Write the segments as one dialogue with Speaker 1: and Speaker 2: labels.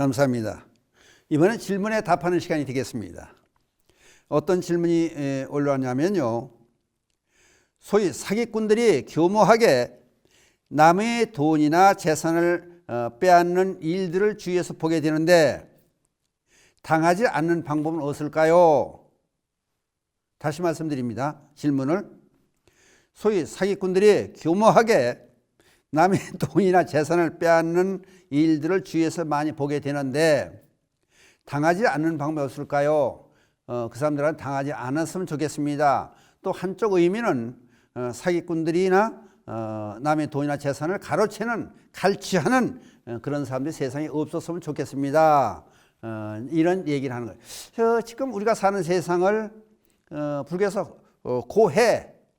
Speaker 1: 감사합니다. 이번엔 질문에 답하는 시간이 되겠습니다. 어떤 질문이 올라왔냐면요. 소위 사기꾼들이 교모하게 남의 돈이나 재산을 빼앗는 일들을 주위에서 보게 되는데 당하지 않는 방법은 없을까요? 다시 말씀드립니다. 질문을. 소위 사기꾼들이 교모하게 남의 돈이나 재산을 빼앗는 일들을 주위에서 많이 보게 되는데 당하지 않는 방법이 없을까요? 그 사람들은 당하지 않았으면 좋겠습니다. 또 한쪽 의미는 사기꾼들이나 남의 돈이나 재산을 가로채는 갈취하는 그런 사람들이 세상에 없었으면 좋겠습니다. 이런 얘기를 하는 거예요. 지금 우리가 사는 세상을 불교에서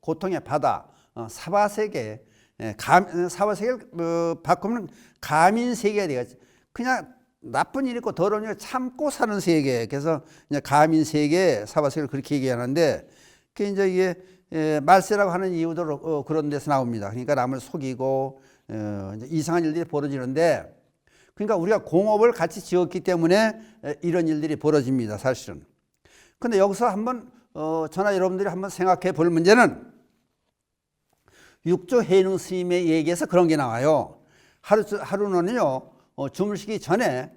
Speaker 1: 고통의 바다, 사바세계, 사바세계를 바꾸면 가민세계가 되겠지. 그냥 나쁜 일 있고 더러운 일 참고 사는 세계. 그래서 이제 가민세계, 사바세계를 그렇게 얘기하는데, 그게 이제 이게 말세라고 하는 이유도 그런 데서 나옵니다. 그러니까 남을 속이고 이제 이상한 일들이 벌어지는데, 그러니까 우리가 공업을 같이 지었기 때문에 이런 일들이 벌어집니다, 사실은. 근데 여기서 한번 저나 여러분들이 한번 생각해 볼 문제는 육조 해능 스님의 얘기에서 그런 게 나와요. 하루는요, 주무시기 전에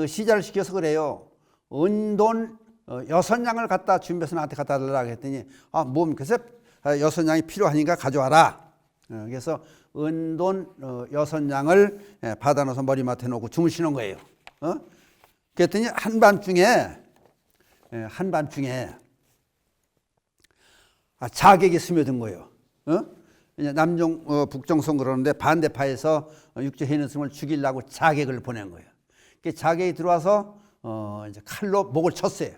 Speaker 1: 시자를 시켜서 그래요. 은돈 6냥을 갖다 준비해서 나한테 갖다 달라고 했더니, 뭡니까? 그래서 6냥이 필요하니까 가져와라. 그래서 은돈 6냥을 받아 넣어서 머리맡에 놓고 주무시는 거예요. 그랬더니 한밤중에 자객이 스며든 거예요. 남종 북종성 그러는데 반대파에서 육조해능 스님을 죽이려고 자객을 보낸 거예요. 자객이 들어와서 이제 칼로 목을 쳤어요.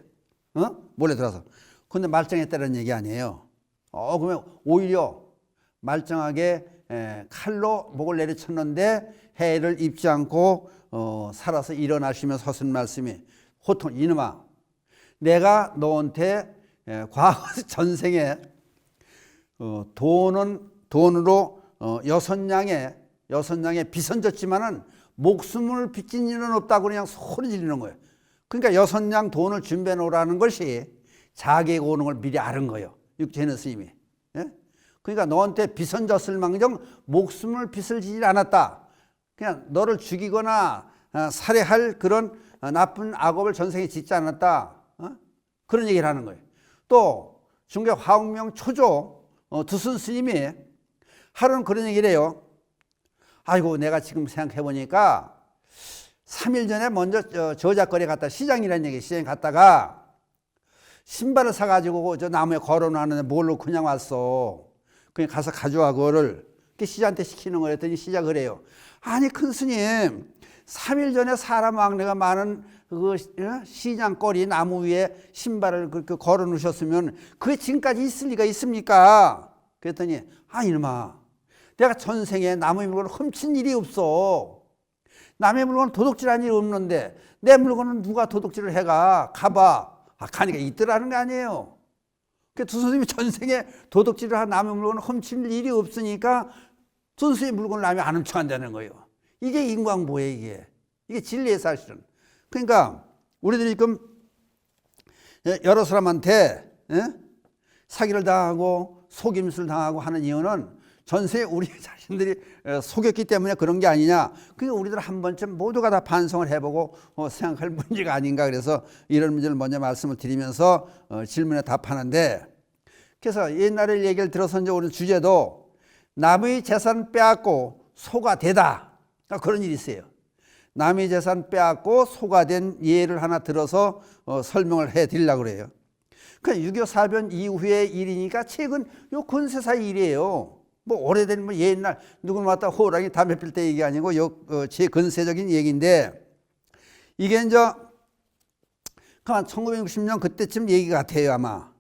Speaker 1: 몰래 들어와서. 근데 말짱했다는 얘기 아니에요. 그러면 오히려 말짱하게 칼로 목을 내리쳤는데 해를 입지 않고 살아서 일어나시면서 하신 말씀이, 호통 이놈아, 내가 너한테 과거 전생에 돈으로 6냥의 빚은 졌지만은 목숨을 빚진 일은 없다고 그냥 소리 지르는 거예요. 그러니까 6냥 돈을 준비해 놓으라는 것이 자객 오는 걸 미리 아는 거예요. 육조해능 스님이. 그러니까 너한테 빚은 졌을 망정 목숨을 빚을 지지 않았다. 그냥 너를 죽이거나 살해할 그런 나쁜 악업을 전생에 짓지 않았다. 그런 얘기를 하는 거예요. 또 중국 화웅명 초조 두순 스님이 하루는 그런 얘기를 해요. 아이고, 내가 지금 생각해 보니까 3일 전에 먼저 저작거리에 갔다, 시장이라는 얘기, 시장에 갔다가 신발을 사가지고 저 나무에 걸어놨는데 뭘로 그냥 왔어. 그냥 가서 가져와, 그거를. 시장한테 시키는 거랬더니 시장 그래요. 아니, 큰 스님, 3일 전에 사람 왕래가 많은 그 시장거리 나무 위에 신발을 그렇게 걸어 놓으셨으면 그게 지금까지 있을 리가 있습니까? 그랬더니, 이놈아, 내가 전생에 남의 물건을 훔친 일이 없어. 남의 물건은 도둑질한 일이 없는데 내 물건은 누가 도둑질을 해가? 가봐. 가니까 있더라는 거 아니에요. 그 두 선생님이 전생에 도둑질을 한 남의 물건을 훔칠 일이 없으니까 두 선생님 물건을 남이 안 훔쳐간다는 거예요. 이게 인광보예요. 이게 진리의 사실은. 그러니까 우리들이 지금 여러 사람한테 사기를 당하고 속임수를 당하고 하는 이유는 전세에 우리 자신들이 속였기 때문에 그런 게 아니냐. 그러니까 우리들 한 번쯤 모두가 다 반성을 해보고 생각할 문제가 아닌가. 그래서 이런 문제를 먼저 말씀을 드리면서 질문에 답하는데, 그래서 옛날에 얘기를 들어서 이제 오늘 주제도 남의 재산 빼앗고 소가 되다. 그런 일이 있어요. 남의 재산 빼앗고 소가 된 예를 하나 들어서 설명을 해드리려고 그래요. 그러니까 6.25 사변 이후의 일이니까 최근 요 근세사의 일이에요. 뭐 오래된 옛날 누구는 왔다 호랑이 담배 필 때 얘기 아니고 제 근세적인 얘기인데, 이게 이제 그만 1960년 그때쯤 얘기 같아요, 아마.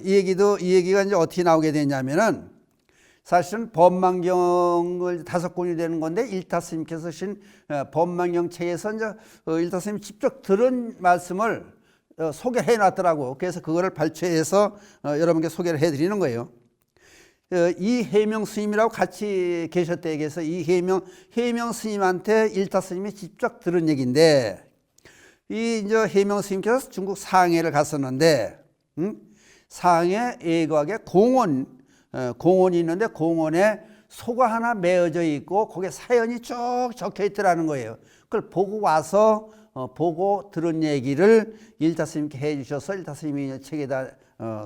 Speaker 1: 이 얘기가 이제 어떻게 나오게 되냐면은, 사실은 법망경을 5권이 되는 건데 일타스님께서 쓰신 법망경 책에서 이제 일타스님이 직접 들은 말씀을 소개해 놨더라고. 그래서 그거를 발췌해서 여러분께 소개를 해 드리는 거예요. 이해명 스님이라고 같이 계셨대. 그래서 해명 스님한테 일타 스님이 직접 들은 얘기인데, 이제 해명 스님께서 중국 상해를 갔었는데, 상해 예과에 공원이 있는데 공원에 소가 하나 메어져 있고 거기에 사연이 쭉 적혀 있더라는 거예요. 그걸 보고 와서 보고 들은 얘기를 일타 스님께 해 주셔서 일타 스님이 책에다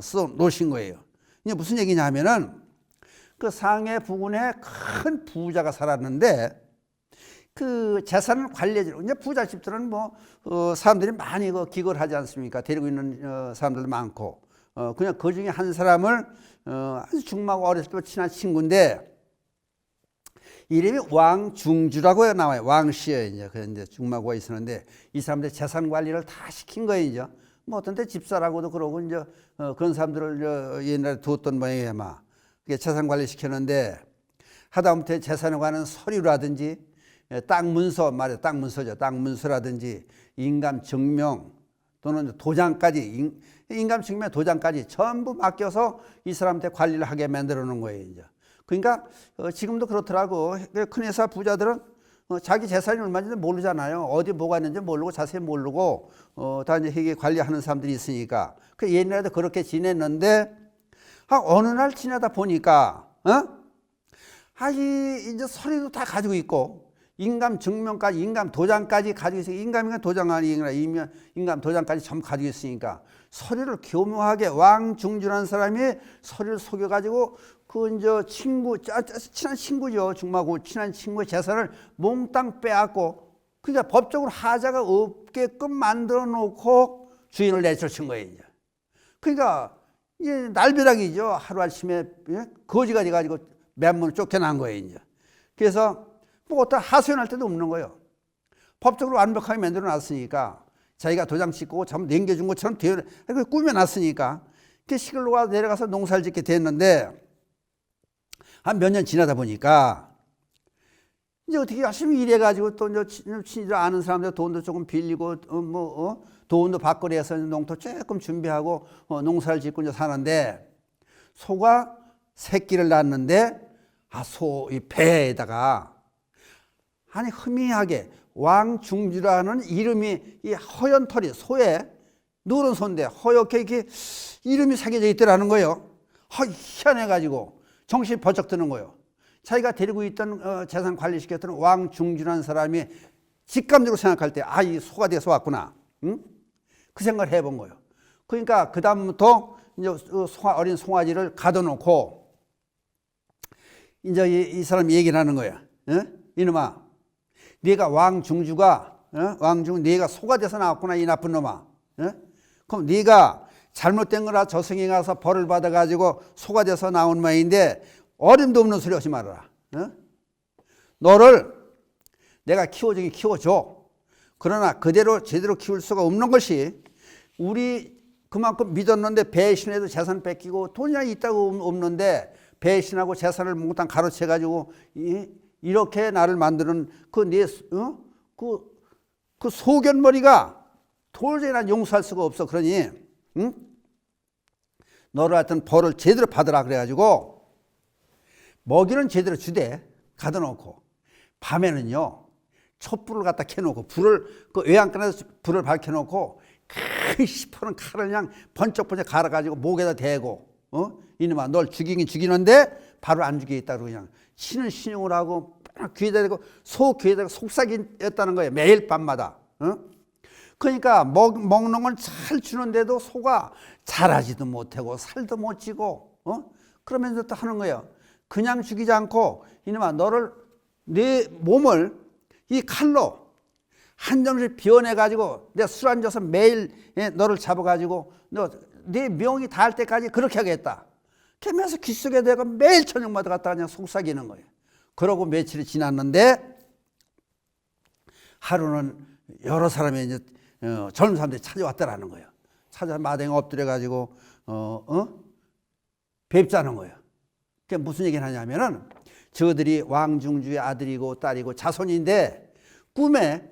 Speaker 1: 써 놓으신 거예요. 이게 무슨 얘기냐면은 그 상해 부근에 큰 부자가 살았는데 그 재산을 관리해주는, 이제 부잣집들은 뭐 사람들이 많이 기거를 하지 않습니까? 데리고 있는 사람들도 많고, 그냥 그 중에 한 사람을 아주 중마고 어렸을 때 친한 친구인데, 이름이 왕중주라고 나와요. 왕씨예요. 이제 그 이제 중마고가 있었는데 이 사람들 재산 관리를 다 시킨 거예요. 이제 뭐 어떤 때 집사라고도 그러고 이제 그런 사람들을 옛날에 두었던 모양이에요. 아마 재산 관리 시켰는데 하다못해 재산에 관한 서류라든지 땅 문서 말이야, 땅 문서죠. 땅 문서라든지 인감 증명 또는 도장까지, 인감 증명 도장까지 전부 맡겨서 이 사람한테 관리를 하게 만들어 놓은 거예요. 이제 그러니까 지금도 그렇더라고. 큰 회사 부자들은 자기 재산이 얼마인지 모르잖아요. 어디 뭐가 있는지 모르고 자세히 모르고 다 이제 회계 관리하는 사람들이 있으니까. 그 옛날에도 그렇게 지냈는데 어느 날 지내다 보니까 이제 서류도 다 가지고 있고 인감 증명까지, 인감 도장까지 가지고 있으니까, 인감이가 도장 아니라 인감 도장까지 전부 가지고 있으니까 서류를 교묘하게 왕중주라는 사람이 서류를 속여가지고 그 이제 친구, 친한 친구죠. 중마고 친한 친구의 재산을 몽땅 빼앗고, 그러니까 법적으로 하자가 없게끔 만들어 놓고 주인을 내쫓은 거예요. 이제. 그러니까 이게 날벼락이죠. 하루아침에 거지가 돼가지고 맨문을 쫓겨난 거예요. 이제. 그래서 뭐 어떤 하소연할 때도 없는 거예요. 법적으로 완벽하게 만들어 놨으니까 자기가 도장 찍고 참 남겨준 것처럼 꾸며놨으니까 그 시골로 내려가서 농사를 짓게 됐는데 한 몇 년 지나다 보니까 이제 어떻게 열심히 일해가지고 또 이제 친이들 아는 사람들 돈도 조금 빌리고 돈도 받거리 해서 농토 조금 준비하고 농사를 짓고 이제 사는데 소가 새끼를 낳았는데 소 이 배에다가 아니 희미하게 왕중주라는 이름이 이 허연 털이 소에 누런 소인데 허옇게 이렇게 이름이 새겨져 있더라는 거예요. 희한해가지고 정신이 번쩍 드는 거예요. 자기가 데리고 있던 재산 관리시켰던 왕중주라는 사람이 직감적으로 생각할 때 이 소가 돼서 왔구나. 응? 그 생각을 해본 거예요. 그러니까 그 다음부터 이제 어린 송아지를 가둬놓고 이제 이 사람이 얘기를 하는 거야. 이놈아, 네가 왕중주가 네가 소가 돼서 나왔구나, 이 나쁜 놈아. 그럼 네가 잘못된 거라 저승에 가서 벌을 받아가지고 소가 돼서 나온 모양인데 어림도 없는 소리 하지 말아라. 너를 내가 키워주긴 키워줘. 그러나 그대로 제대로 키울 수가 없는 것이, 우리 그만큼 믿었는데 배신해도 재산 뺏기고 돈이 있다고 없는데 배신하고 재산을 몽땅 가로채가지고 이렇게 나를 만드는 그 소견머리가 도저히 난 용서할 수가 없어. 그러니 너를 하여튼 벌을 제대로 받으라 그래가지고 먹이는 제대로 주되 가둬놓고 밤에는요 촛불을 갖다 켜놓고 그 외양간에서 불을 밝혀놓고 그 시퍼런 칼을 그냥 번쩍번쩍 갈아가지고 목에다 대고 이놈아 널 죽이긴 죽이는데 바로 안 죽이겠다. 그냥 신은 신용을 하고 귀에다 대고 소 귀에다가 속삭이었다는 거예요. 매일 밤마다. 그러니까 먹는 건 잘 주는데도 소가 자라지도 못하고 살도 못 찌고 그러면서 또 하는 거예요. 그냥 죽이지 않고 이놈아 너를, 내 몸을 이 칼로 한 점씩 비워내가지고 내가 술 앉아서 매일 너를 잡아가지고 내 명이 닿을 때까지 그렇게 하겠다. 그러면서 귓속에 대고 매일 저녁마다 갖다가 그냥 속삭이는 거예요. 그러고 며칠이 지났는데 하루는 여러 사람이 이제 젊은 사람들이 찾아왔다라는 거예요. 찾아 마당에 엎드려가지고 뵙자는 거예요. 그게 무슨 얘기를 하냐면은 저들이 왕중주의 아들이고 딸이고 자손인데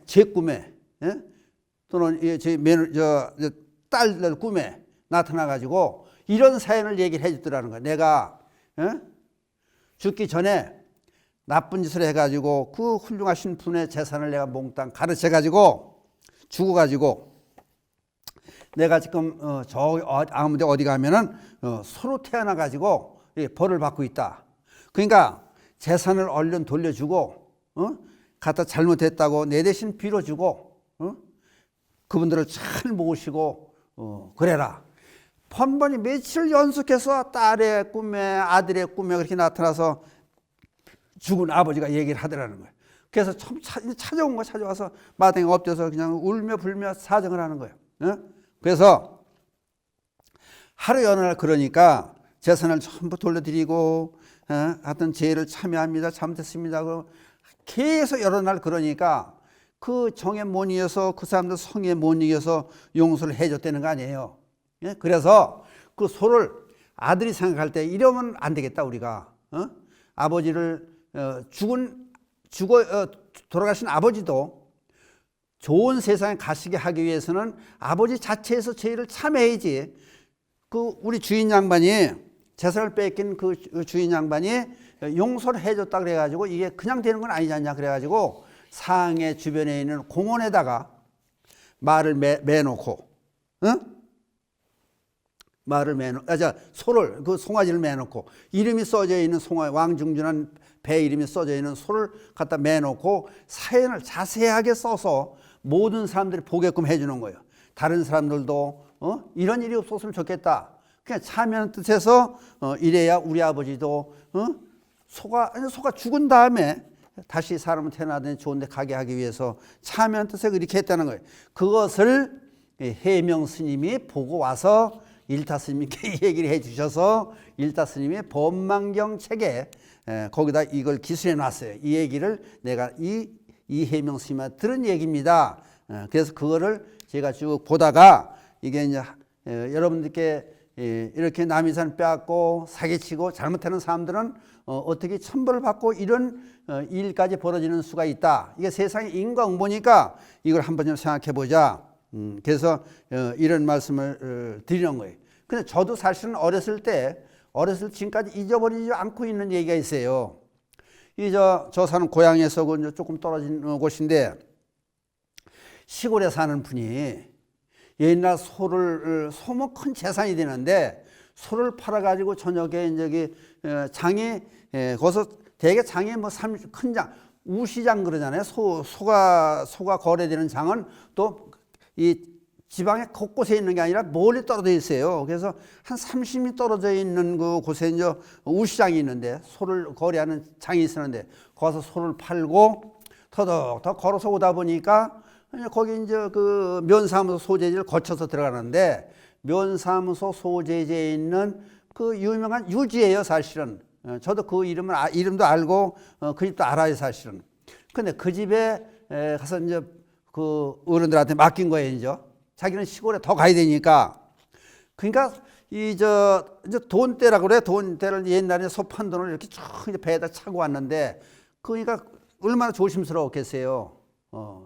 Speaker 1: 제 꿈에 또는 제 딸들 꿈에 나타나가지고 이런 사연을 얘기를 해주더라는 거예요. 내가 죽기 전에 나쁜 짓을 해가지고 그 훌륭하신 분의 재산을 내가 몽땅 가르쳐가지고 죽어가지고 내가 지금 아무데 어디 가면은 소로 태어나가지고 벌을 받고 있다. 그러니까 재산을 얼른 돌려주고 갖다 잘못했다고 내 대신 빌어주고 그분들을 잘 모시고 그래라. 번번이 며칠 연속해서 딸의 꿈에 아들의 꿈에 그렇게 나타나서 죽은 아버지가 얘기를 하더라는 거예요. 그래서 처음 찾아온 거 찾아와서 마당에 엎드려서 그냥 울며 불며 사정을 하는 거예요. 그래서 하루 여느 날 그러니까 재산을 전부 돌려드리고 하여튼 죄를 참여합니다. 잘못했습니다. 계속 여러 날 그러니까 그 정에 못 이어서 그 사람들 성에 못 이어서 용서를 해줬다는 거 아니에요. 그래서 그 소를 아들이 생각할 때 이러면 안 되겠다 우리가. 아버지를 돌아가신 아버지도 좋은 세상에 가시게 하기 위해서는 아버지 자체에서 죄를 참여해야지. 그 우리 주인 양반이 재산을 뺏긴 그 주인 양반이 용서를 해줬다 그래가지고 이게 그냥 되는 건 아니지 않냐 그래가지고 상해 주변에 있는 공원에다가 말을 매놓고, 소를 그 송아지를 매놓고 이름이 써져 있는 왕중준한 배 이름이 써져 있는 소를 갖다 매놓고 사연을 자세하게 써서 모든 사람들이 보게끔 해주는 거예요. 다른 사람들도 이런 일이 없었으면 좋겠다. 그냥 참여하는 뜻에서 이래야 우리 아버지도 소가 죽은 다음에 다시 사람은 태어나더니 좋은 데 가게 하기 위해서 참여하는 뜻에 그렇게 했다는 거예요. 그것을 해명 스님이 보고 와서 일타 스님께 얘기를 해 주셔서 일타 스님이 법망경 책에 거기다 이걸 기술해 놨어요. 이 얘기를 내가 이해명 스님한테 들은 얘기입니다. 그래서 그거를 제가 쭉 보다가 이게 이제 여러분들께 이렇게 남의 산 빼앗고 사기치고 잘못하는 사람들은 어떻게 천벌을 받고 이런 일까지 벌어지는 수가 있다. 이게 세상의 인과응보니까 이걸 한번 좀 생각해 보자. 그래서 이런 말씀을 드리는 거예요. 근데 저도 사실은 어렸을 지금까지 잊어버리지 않고 있는 얘기가 있어요. 저 사는 고향에서 조금 떨어진 곳인데 시골에 사는 분이 옛날 소면 큰 재산이 되는데 소를 팔아가지고 저녁에 저기 장에 거기서 대개 장에 뭐 큰 장 우시장 그러잖아요. 소가 거래되는 장은 또 이 지방에 곳곳에 있는 게 아니라 멀리 떨어져 있어요. 그래서 한 30리 떨어져 있는 그 곳에 이제 우시장이 있는데 소를 거래하는 장이 있었는데 거기서 소를 팔고 터덕 걸어서 오다 보니까 거기 이제 그 면사무소 소재지를 거쳐서 들어가는데 면사무소 소재지에 있는 그 유명한 유지예요, 사실은. 저도 그 이름도 알고 그 집도 알아요, 사실은. 근데 그 집에 가서 이제 그 어른들한테 맡긴 거예요, 이제. 자기는 시골에 더 가야 되니까. 그러니까 이제 돈대라고 그래. 돈대를 옛날에 소 판 돈을 이렇게 쭉 이제 배에다 차고 왔는데 그러니까 얼마나 조심스러웠겠어요.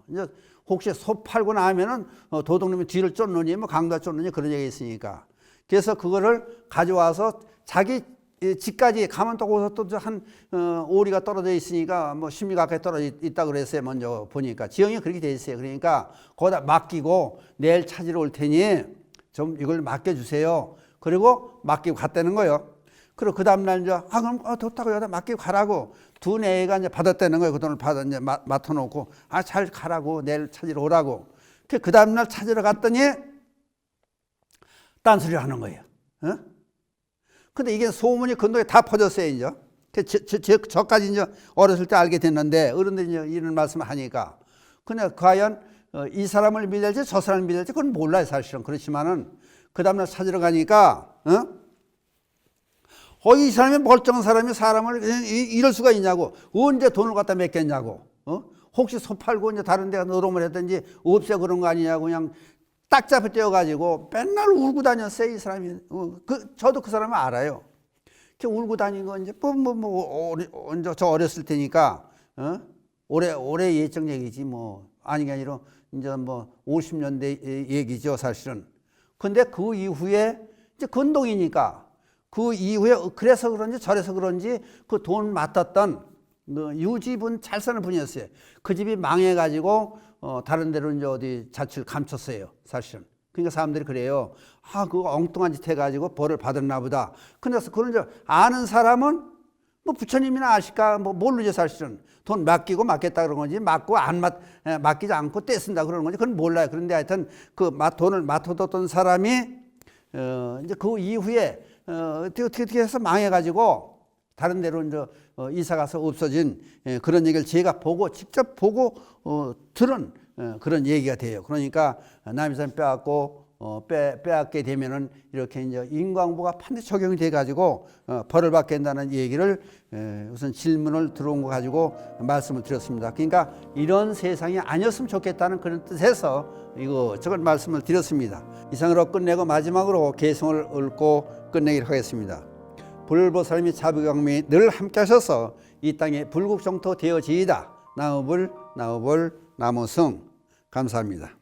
Speaker 1: 이제 혹시 소 팔고 나면은 도둑놈이 뒤를 쫓느니 뭐 강도가 쫓느니 그런 얘기 있으니까. 그래서 그거를 가져와서 자기 집까지 가면 또 거기서 또 한 오리가 떨어져 있으니까 뭐 10리 가까이 떨어져 있다 그랬어요. 먼저 보니까 지형이 그렇게 돼 있어요. 그러니까 거기다 맡기고 내일 찾으러 올 테니 좀 이걸 맡겨주세요. 그리고 맡기고 갔다는 거예요. 그리고 그 다음날 이제 그럼 좋다고 여기다 맡기고 가라고 두 애가 이제 받았다는 거예요. 그 돈을 받아 이제 맡아놓고 잘 가라고 내일 찾으러 오라고. 그 다음날 찾으러 갔더니 딴소리를 하는 거예요. 근데 이게 소문이 건너에 다 퍼졌어요, 이제. 저까지 이제 어렸을 때 알게 됐는데, 어른들이 이제 이런 말씀을 하니까. 근데 과연 이 사람을 믿을지 저 사람을 믿을지 그건 몰라요, 사실은. 그렇지만은, 그 다음날 찾으러 가니까, 이 사람이 멀쩡한 사람을 이럴 수가 있냐고. 언제 돈을 갖다 맡겼냐고. 혹시 소 팔고 이제 다른 데가 노름을 했든지 없애 그런 거 아니냐고 그냥 딱 잡혀 떼어가지고 맨날 울고 다녔어요, 이 사람이. 저도 그 사람을 알아요. 울고 다니고, 이제, 저 어렸을 테니까, 올해 예적 얘기지, 뭐. 아닌 게 아니라, 이제 뭐, 50년대 얘기죠, 사실은. 근데 그 이후에, 이제 건동이니까, 그 이후에 그래서 그런지 저래서 그런지 그 돈 맡았던 유집은 잘 사는 분이었어요. 그 집이 망해가지고 다른 데로 이제 어디 자취를 감췄어요, 사실은. 그러니까 사람들이 그래요. 아, 그거 엉뚱한 짓 해가지고 벌을 받았나 보다. 그래서 그런 줄 아는 사람은 뭐 부처님이나 아실까 뭐 모르죠, 사실은. 돈 맡기고 맡겠다 그런 건지 맡고 안 맡기지 않고 떼쓴다 그러는 건지 그건 몰라요. 그런데 하여튼 그 돈을 맡아뒀던 사람이 이제 그 이후에 어떻게 해서 망해가지고 다른 데로 이제 이사 가서 없어진 그런 얘기를 제가 직접 보고 들은 그런 얘기가 돼요. 그러니까 남이산 빼앗게 되면은 이렇게 이제 인과응보가 반드시 적용이 돼 가지고 벌을 받게 된다는 얘기를 우선 질문을 들어온 거 가지고 말씀을 드렸습니다. 그러니까 이런 세상이 아니었으면 좋겠다는 그런 뜻에서 저걸 말씀을 드렸습니다. 이상으로 끝내고 마지막으로 개성을 읊고 끝내기로 하겠습니다. 불보살님이 자비광명이 늘 함께 하셔서 이 땅에 불국정토 되어지이다. 나무불 나무승. 감사합니다.